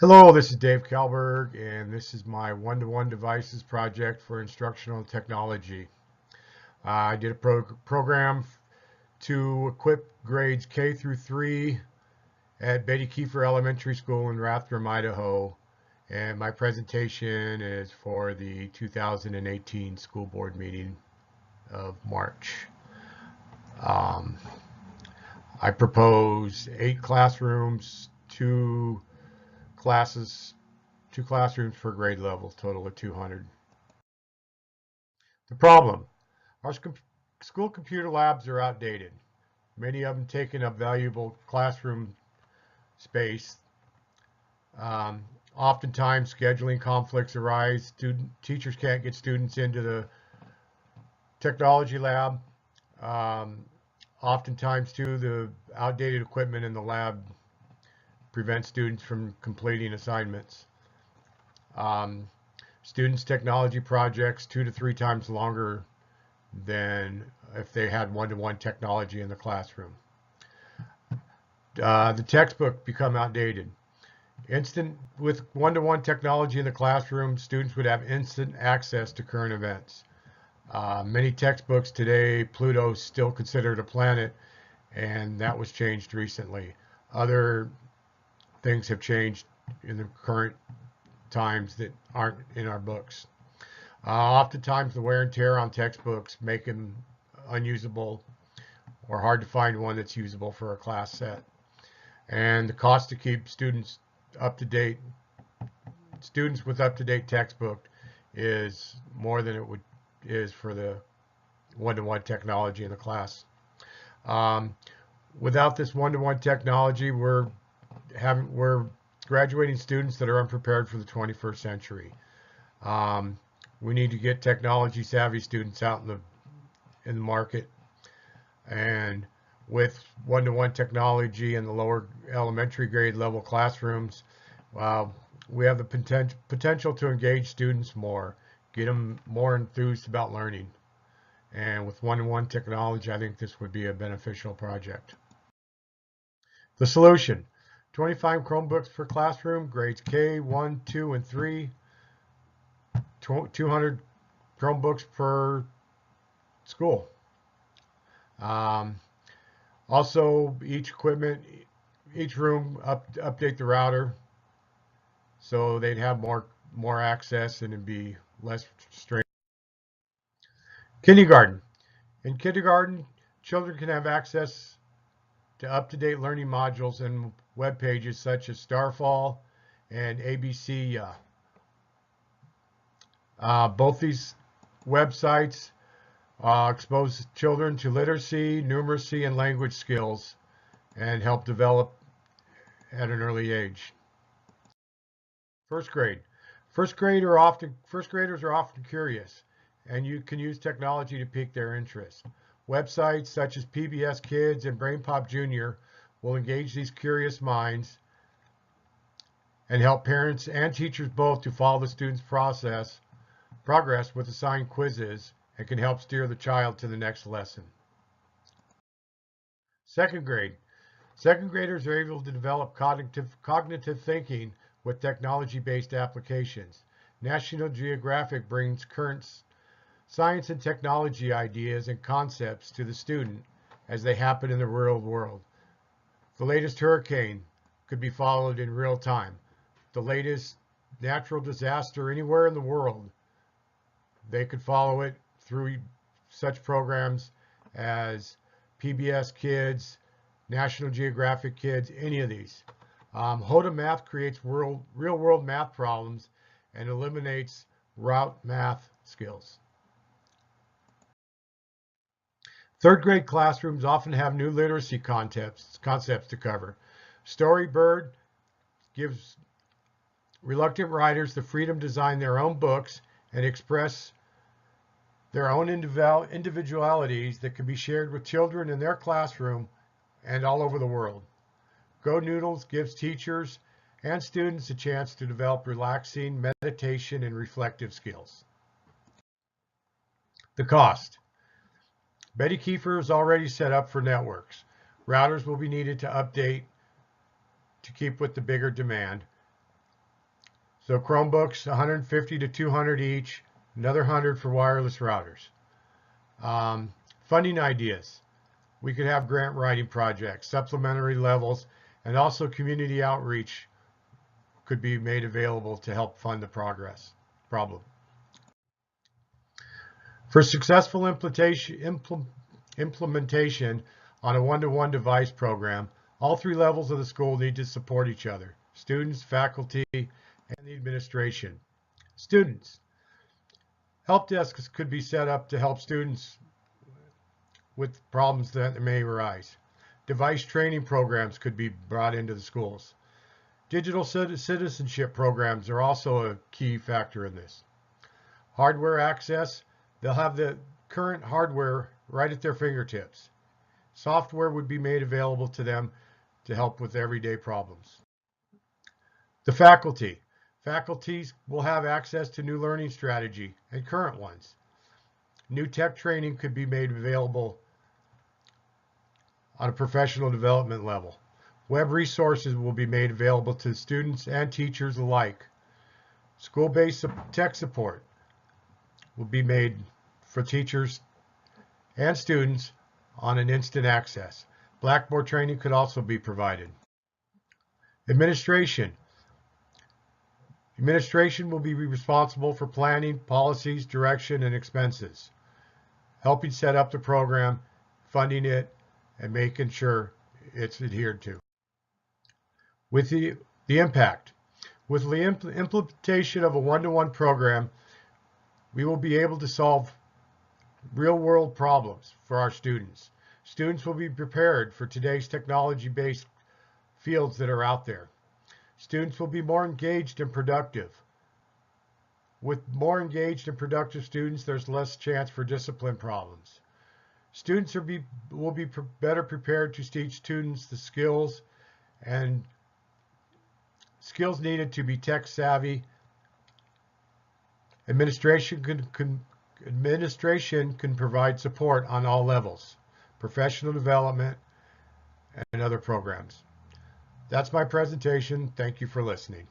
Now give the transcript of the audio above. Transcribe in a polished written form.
Hello, this is Dave Kalberg, and this is my one-to-one devices project for instructional technology. I did a program to equip grades K through 3 at Betty Kiefer Elementary School in Rathdrum, Idaho, and my presentation is for the 2018 school board meeting of March. I propose 8 classrooms, 2 classrooms per grade level, total of 200. The problem: our school computer labs are outdated. Many of them taking up valuable classroom space. Oftentimes, scheduling conflicts arise. Teachers can't get students into the technology lab. Oftentimes, too, the outdated equipment in the lab prevents students from completing assignments. Students' technology projects 2 to 3 times longer than if they had one-to-one technology in the classroom. The textbook become outdated. With one-to-one technology in the classroom, students would have instant access to current events. Many textbooks today, Pluto is still considered a planet, and that was changed recently. Other things have changed in the current times that aren't in our books. Oftentimes the wear and tear on textbooks make them unusable or hard to find one that's usable for a class set. And the cost to keep students with up-to-date textbook is more than it is for the one-to-one technology in the class. Without this one-to-one technology, we're graduating students that are unprepared for the 21st century. We need to get technology savvy students out in the market, and with one-to-one technology in the lower elementary grade level classrooms, we have the potential to engage students more, get them more enthused about learning. And with one-to-one technology, I think this would be a beneficial project. The solution: 25 Chromebooks per classroom, grades K, 1, 2, and 3. 200 Chromebooks per school. Also, each room update the router so they'd have more access and it'd be less strain. Kindergarten. In kindergarten, children can have access to up-to-date learning modules and web pages such as Starfall and ABC. Both these websites expose children to literacy, numeracy, and language skills and help develop at an early age. First grade. First graders are often curious, and you can use technology to pique their interest. Websites such as PBS Kids and BrainPop Jr. will engage these curious minds and help parents and teachers both to follow the student's progress with assigned quizzes, and can help steer the child to the next lesson. Second grade. Second graders are able to develop cognitive thinking with technology-based applications. National Geographic brings current science and technology ideas and concepts to the student as they happen in the real world. The latest hurricane could be followed in real time. The latest natural disaster anywhere in the world, they could follow it through such programs as PBS Kids, National Geographic Kids, any of these. HODA Math creates real-world math problems and eliminates rote math skills. Third grade classrooms often have new literacy concepts to cover. Storybird gives reluctant writers the freedom to design their own books and express their own individualities that can be shared with children in their classroom and all over the world. GoNoodles gives teachers and students a chance to develop relaxing meditation and reflective skills. The cost. Betty Kiefer is already set up for networks. Routers will be needed to update to keep with the bigger demand. So Chromebooks, 150 to 200 each, another 100 for wireless routers. Funding ideas. We could have grant writing projects, supplementary levels, and also community outreach could be made available to help fund the problem. For successful implementation on a one-to-one device program, all three levels of the school need to support each other: students, faculty, and the administration. Students. Help desks could be set up to help students with problems that may arise. Device training programs could be brought into the schools. Digital citizenship programs are also a key factor in this. Hardware access, they'll have the current hardware right at their fingertips. Software would be made available to them to help with everyday problems. The faculty. Faculties will have access to new learning strategy and current ones. New tech training could be made available on a professional development level. Web resources will be made available to students and teachers alike. School-based tech support will be made for teachers and students on an instant access. Blackboard training could also be provided. Administration. Administration will be responsible for planning, policies, direction, and expenses, helping set up the program, funding it, and making sure it's adhered to. With the impact. With the implementation of a one-to-one program, we will be able to solve real-world problems for our students. Students will be prepared for today's technology-based fields that are out there. Students will be more engaged and productive. With more engaged and productive students, there's less chance for discipline problems. Students will be better prepared to teach students the skills needed to be tech savvy. Administration can provide support on all levels, professional development, and other programs. That's my presentation. Thank you for listening.